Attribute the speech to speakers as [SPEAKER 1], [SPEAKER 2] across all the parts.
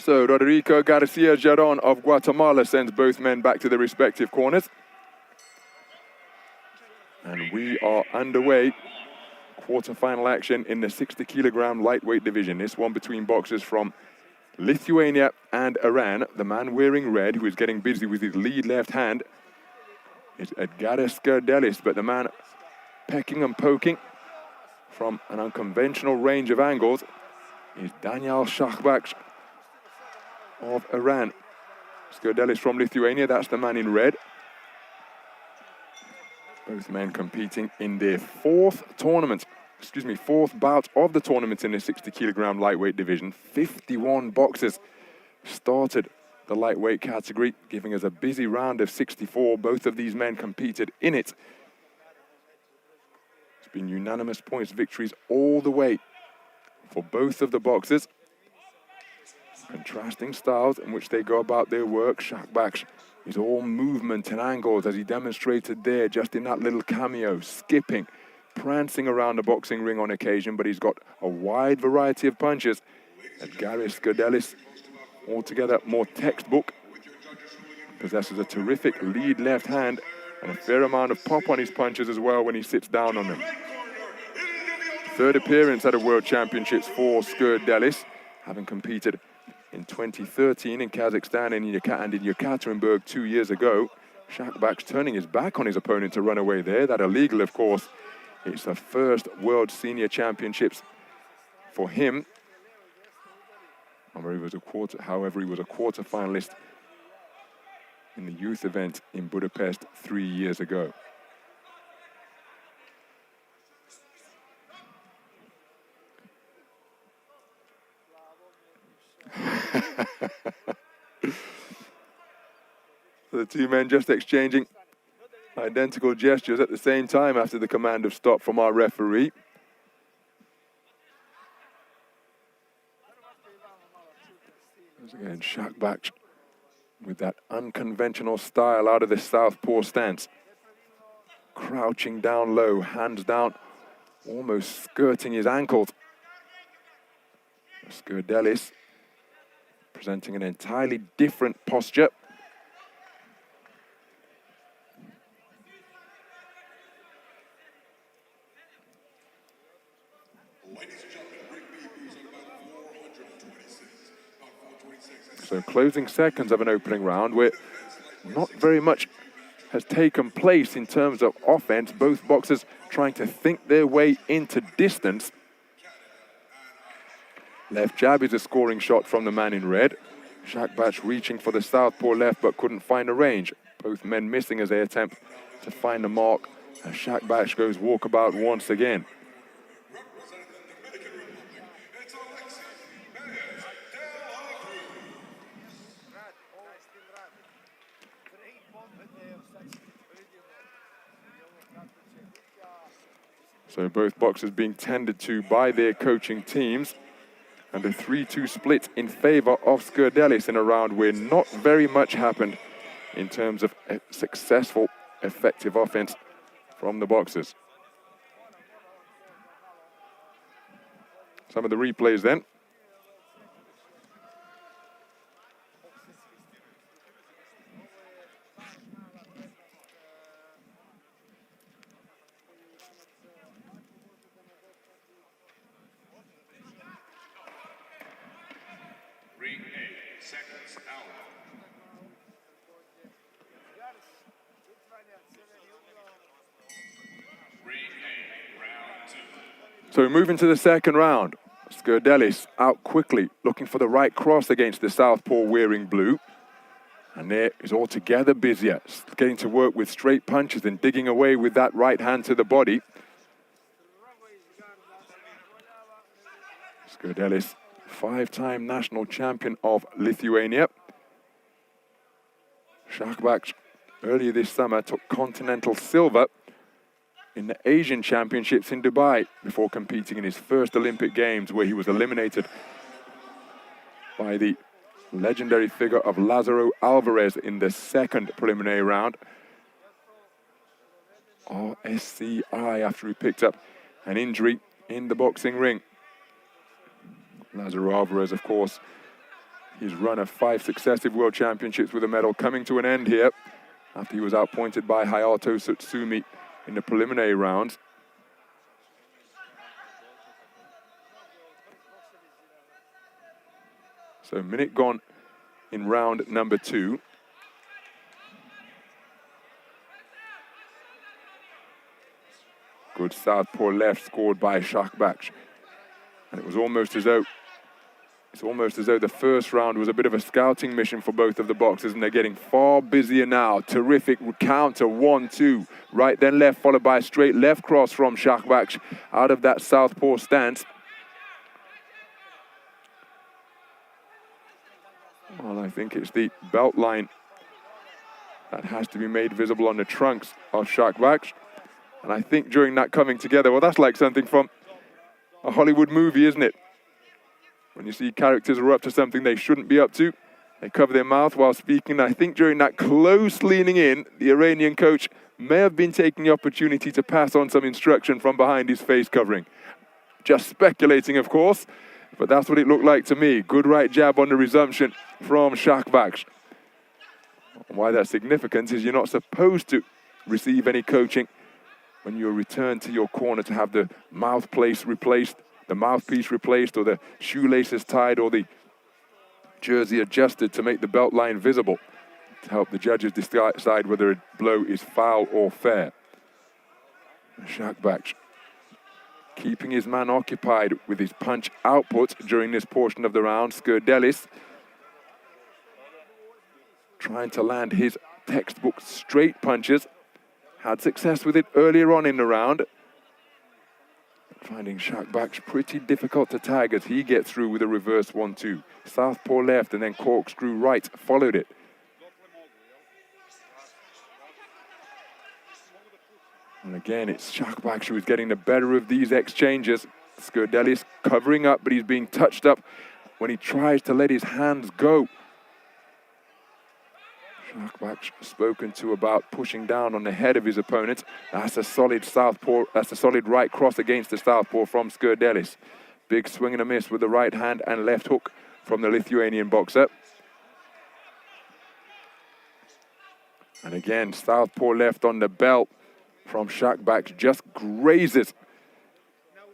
[SPEAKER 1] So Rodrigo Garcia Jaron of Guatemala sends both men back to their respective corners. And we are underway. Quarter-final action in the 60-kilogram lightweight division. This one between boxers from Lithuania and Iran. The man wearing red, who is getting busy with his lead left hand, is E.skurdelis, but the man pecking and poking from an unconventional range of angles is Danial Shahbaksh of Iran. E.skurdelis from Lithuania, that's the man in red. Both men competing in their fourth bout of the tournament in the 60-kilogram lightweight division. 51 boxers started the lightweight category, giving us a busy round of 64. Both of these men competed in it. It's been unanimous points victories all the way for both of the boxers. Contrasting styles in which they go about their work. Shahbaksh is all movement and angles, as he demonstrated there just in that little cameo, skipping, prancing around the boxing ring on occasion, but he's got a wide variety of punches. And E.skurdelis, altogether more textbook, possesses a terrific lead left hand and a fair amount of pop on his punches as well when he sits down on them. Third appearance at a World Championships for E.skurdelis, having competed in 2013 in Kazakhstan and in Yekaterinburg 2 years ago. Shahbaksh turning his back on his opponent to run away there. That illegal, of course. It's the first World Senior Championships for him. However, he was a quarter finalist in the youth event in Budapest 3 years ago. The two men just exchanging identical gestures at the same time after the command of stop from our referee. Once again, Shahbaksh with that unconventional style out of the southpaw stance. Crouching down low, hands down, almost skirting his ankles. E.skurdelis presenting an entirely different posture. So closing seconds of an opening round where not very much has taken place in terms of offense. Both boxers trying to think their way into distance. Left jab is a scoring shot from the man in red. Shahbaksh reaching for the southpaw left but couldn't find a range. Both men missing as they attempt to find the mark. And Shahbaksh goes walkabout once again. So both boxers being tended to by their coaching teams. And a 3-2 split in favor of E.skurdelis in a round where not very much happened in terms of a successful, effective offense from the boxers. Some of the replays then. So moving to the second round, E.skurdelis out quickly, looking for the right cross against the southpaw wearing blue. And there is altogether busier, getting to work with straight punches and digging away with that right hand to the body. E.skurdelis, five-time national champion of Lithuania. Shahbaksh earlier this summer took continental silver in the Asian Championships in Dubai before competing in his first Olympic Games, where he was eliminated by the legendary figure of Lazaro Alvarez in the second preliminary round. RSCI after he picked up an injury in the boxing ring. Lazaro Alvarez, of course, His run of 5 successive World Championships with a medal coming to an end here after he was outpointed by Hayato Tsutsumi in the preliminary rounds. So a minute gone in round number 2. Good southpaw left scored by Shahbaksh. And it was almost as though the first round was a bit of a scouting mission for both of the boxers, and they're getting far busier now. Terrific counter, 1-2. Right then left, followed by a straight left cross from Shahbaksh out of that southpaw stance. Well, I think it's the belt line that has to be made visible on the trunks of Shahbaksh. And I think during that coming together, well, that's like something from a Hollywood movie, isn't it? When you see characters are up to something they shouldn't be up to, they cover their mouth while speaking. I think during that close leaning in, the Iranian coach may have been taking the opportunity to pass on some instruction from behind his face covering. Just speculating, of course, but that's what it looked like to me. Good right jab on the resumption from Shahbaksh. Why that's significant is you're not supposed to receive any coaching when you return to your corner to have the mouthpiece replaced, or the shoelaces tied, or the jersey adjusted to make the belt line visible, to help the judges decide whether a blow is foul or fair. Shahbaksh keeping his man occupied with his punch output during this portion of the round. Skurdelis trying to land his textbook straight punches. Had success with it earlier on in the round. Finding Shahbaksh pretty difficult to tag as he gets through with a reverse 1-2. Southpaw left and then corkscrew right followed it. And again, it's Shahbaksh who is getting the better of these exchanges. Skurdelis covering up, but he's being touched up when he tries to let his hands go. Shahbaksh spoken to about pushing down on the head of his opponent. That's a solid southpaw, that's a solid right cross against the southpaw from Skurdelis. Big swing and a miss with the right hand and left hook from the Lithuanian boxer. And again, southpaw left on the belt from Shahbaksh just grazes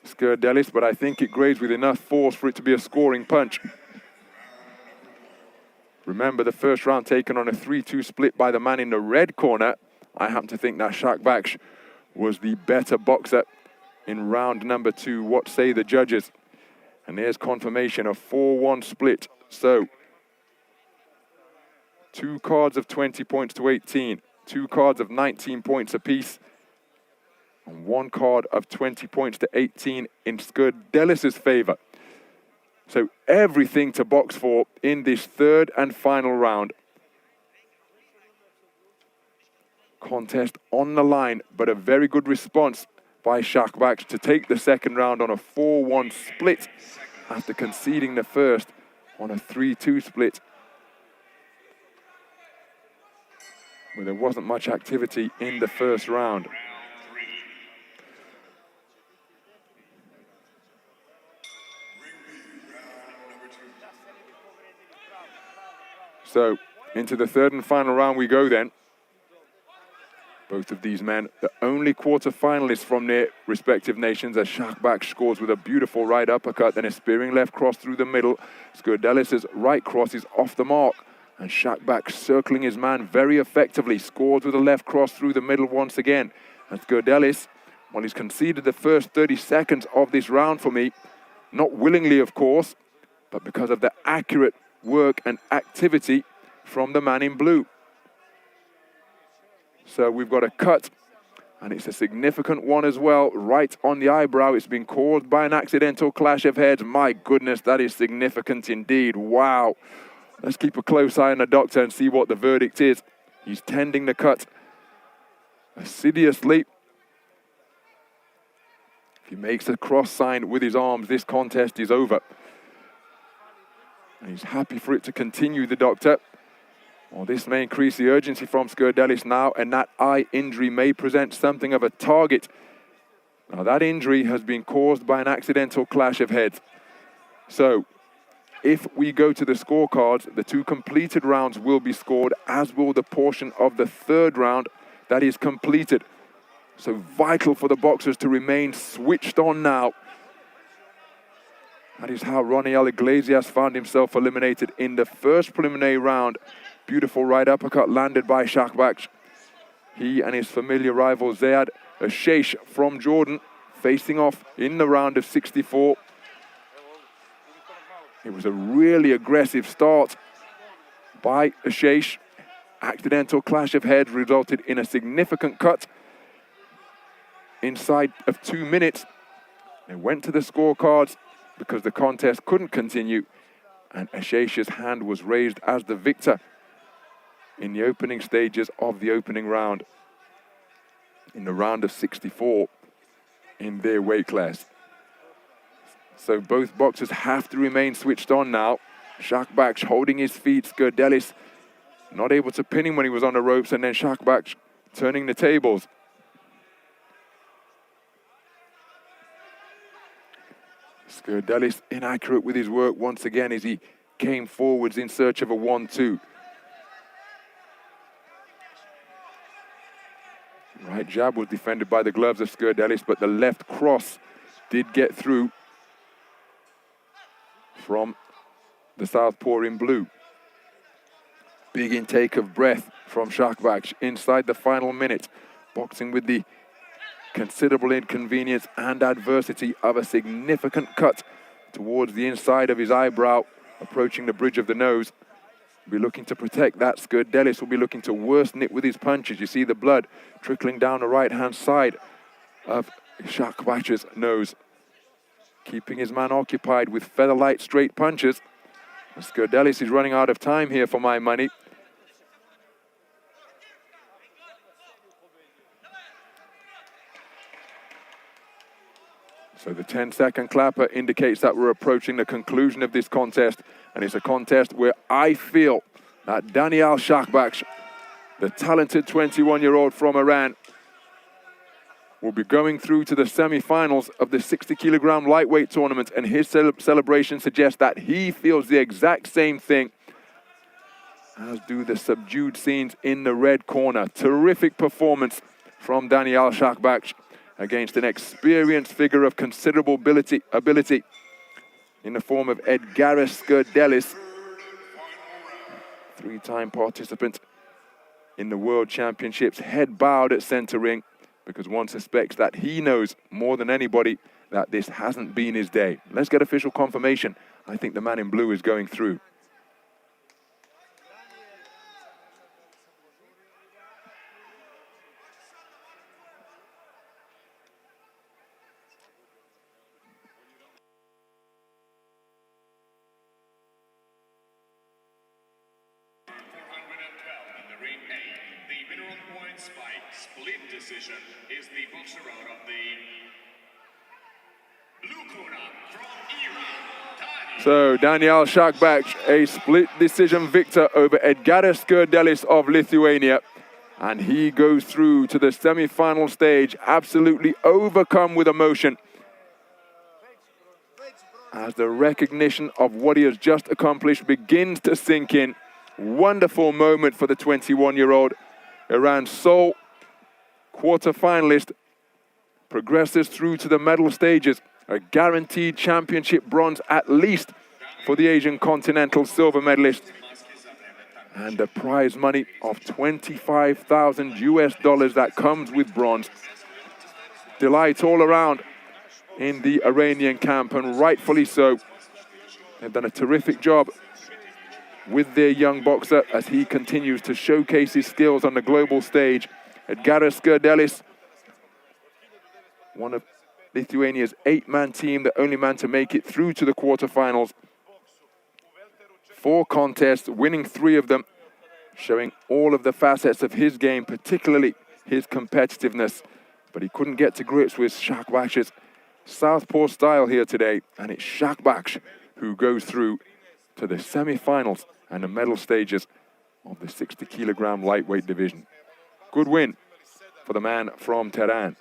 [SPEAKER 1] Skurdelis, but I think it grazed with enough force for it to be a scoring punch. Remember the first round taken on a 3-2 split by the man in the red corner. I happen to think that Shahbaksh was the better boxer in round number 2. What say the judges? And there's confirmation, a 4-1 split. So, 2 cards of 20 points to 18, 2 cards of 19 points apiece, and 1 card of 20 points to 18 in Skurdelis' favor. So everything to box for in this third and final round. Contest on the line, but a very good response by Shahbaksh to take the second round on a 4-1 split after conceding the first on a 3-2 split, where there wasn't much activity in the first round. So, into the third and final round we go then. Both of these men, the only quarter-finalists from their respective nations, as Shahbaksh scores with a beautiful right uppercut, then a spearing left cross through the middle. Skurdelis' right cross is off the mark, and Shahbaksh circling his man very effectively, scores with a left cross through the middle once again. And Skurdelis, well, he's conceded the first 30 seconds of this round for me, not willingly, of course, but because of the accurate work and activity from the man in blue. So we've got a cut, and it's a significant one as well, right on the eyebrow. It's been caused by an accidental clash of heads. My goodness, that is significant indeed. Wow. Let's keep a close eye on the doctor and see what the verdict is. He's tending the cut assiduously. If he makes a cross sign with his arms, this contest is over. And he's happy for it to continue, the doctor. Well, this may increase the urgency from Skurdelis now, and that eye injury may present something of a target. Now, that injury has been caused by an accidental clash of heads. So, if we go to the scorecards, the 2 completed rounds will be scored, as will the portion of the 3rd round that is completed. So vital for the boxers to remain switched on now. That is how Danial Iglesias found himself eliminated in the first preliminary round. Beautiful right uppercut landed by Shahbaksh. He and his familiar rival Zayed Shahbakhsh from Jordan facing off in the round of 64. It was a really aggressive start by Shahbakhsh. Accidental clash of heads resulted in a significant cut inside of 2 minutes. They went to the scorecards because the contest couldn't continue, and Shahbakhsh's hand was raised as the victor in the opening stages of the opening round, in the round of 64 in their weight class. So both boxers have to remain switched on now. Shahbaksh holding his feet, Skurdelis not able to pin him when he was on the ropes, and then Shahbaksh turning the tables. Skurdelis inaccurate with his work once again as he came forwards in search of a 1-2. Right jab was defended by the gloves of Skurdelis, but the left cross did get through from the southpaw in blue. Big intake of breath from Shahbaksh inside the final minute, boxing with the considerable inconvenience and adversity of a significant cut towards the inside of his eyebrow, approaching the bridge of the nose. Be looking to protect that. Skurdelis will be looking to worsen it with his punches. You see the blood trickling down the right-hand side of Shahbaksh's nose, keeping his man occupied with featherlight straight punches. Skurdelis is running out of time here for my money. So the 10-second clapper indicates that we're approaching the conclusion of this contest, and it's a contest where I feel that Danial Shahbaksh, the talented 21-year-old from Iran, will be going through to the semi-finals of the 60-kilogram lightweight tournament, and his celebration suggests that he feels the exact same thing, as do the subdued scenes in the red corner. Terrific performance from Danial Shahbaksh against an experienced figure of considerable ability in the form of E.skurdelis, 3-time participant in the World Championships, head bowed at center ring, because one suspects that he knows more than anybody that this hasn't been his day. Let's get official confirmation. I think the man in blue is going through.
[SPEAKER 2] Split decision is the boxer out of the blue corner from Iran.
[SPEAKER 1] So Danial Shahbaksh, a split decision victor over E.skurdelis of Lithuania. And he goes through to the semi-final stage, absolutely overcome with emotion, as the recognition of what he has just accomplished begins to sink in. Wonderful moment for the 21-year-old. Iran's sole quarter-finalist progresses through to the medal stages. A guaranteed championship bronze at least for the Asian Continental silver medalist. And a prize money of 25,000 US dollars that comes with bronze. Delight all around in the Iranian camp, and rightfully so. They've done a terrific job with their young boxer as he continues to showcase his skills on the global stage. E.skurdelis, one of Lithuania's 8-man team, the only man to make it through to the quarterfinals. 4 contests, winning 3 of them, showing all of the facets of his game, particularly his competitiveness. But he couldn't get to grips with Shahbaksh's southpaw style here today, and it's Shahbaksh who goes through to the semi-finals and the medal stages of the 60-kilogram lightweight division. Good win for the man from Tehran.